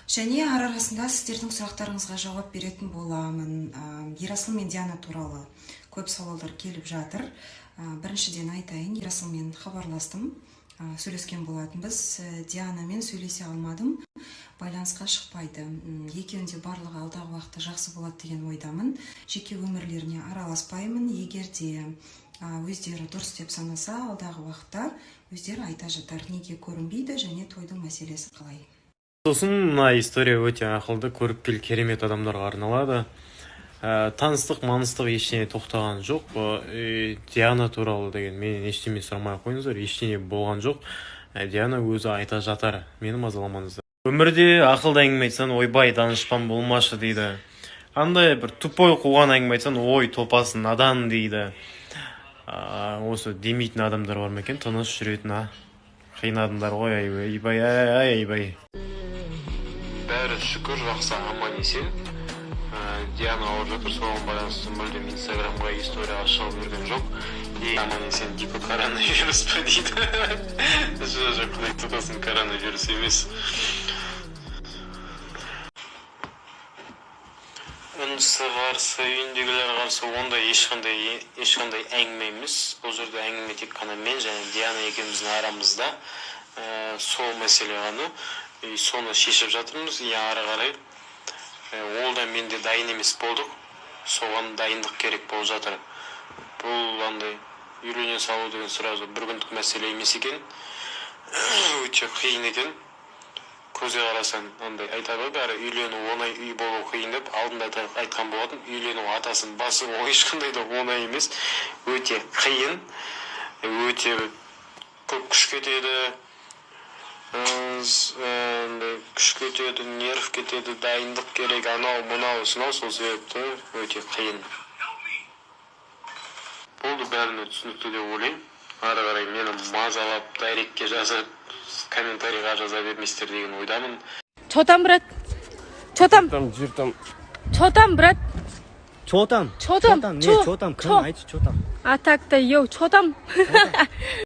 Және арасында сіздердің сұрақтарыңызға жауап беретін боламын. Ерасыл мен Диана туралы көп сауалдар келіп жатыр. Біріншіден айтайын, Ерасылмен хабарластым, сөйлескен болатынбыз. Дианамен сөйлесе алмадым, байланысқа шықпайды. Екеуінде барлығы алдағы уақытта жақсы болады деген ойдамын. Жеке өмірлеріне араласпаймын. Егер де өздері дұрыс деп санаса, алдағы уақытта өздері айта жатар, неге көрінбейді және тойдың мәселесі қалай. Сосын мына история өте ақылды, көріпкел керемет адамдарға арналады. Таныстық, маныстық ештеңе тоқтаған жоқ. Диана туралы деген менен ештеңе сұрамай ақ қойыңыздар, ештеңе болған жоқ. Диана өзі айта жатар, мені мазаламаңыздар. Өмірде ақылды әңгіме айтсаң, ойбай данышпан болмашы дейді. Андай бір тупой қуған әңгіме айтсаң, ой топасын надан дейді. Осы демейтін адамдар бар ма екен, тыныш жүретін, қиынадыңдар ғой, айбай. Бәрі шүкір, жақсы, аман есен. Диана ауырып жатыр, соған байланысты мүлдем инстаграмға история шығып жүрген жоқ. Аман есен, типа коронавирус па дейді. Жоқ, құдай тұтасын, коронавирус емес. Үнсі қарсы, үйіндегілер қарсы, онда ешқандай әңгіме емес. Бұл жерде әңгіме тек қана мен және Диана екеуміздің арамызда. Сол мәселе ғана. Соны шешіп жатырмыз. Ары қарай ол да менде дайын емес болдық. Соған дайындық керек болып жатыр. Бұл андай үйлене салу деген сразу бір күндік мәселе емес екен. Өте қиын екен. Көзге қарасаң, андай айтады ғой, бәрі үйлену оңай, үй болу қиын деп алдында айтқан болатын. Үйлену атасын басы ешқандай да оңай емес. Өте қиын, өте көп күш кетеді. Күш кетеді, нерв кетеді, дайындық керек, анау, мынау, сонау, сол себепті өте қиын. Болды, бәріне түсінікті деп ойлаймын. Ары қарай мені мазалап, дайректке жазып, комментарийға жаза берместер деген ойдамын. Чё там, брат? Чё там? Чё там, брат? Чё там? Чё там? Не, чё там? Кім айтшы, чё там? А так-то, чё там?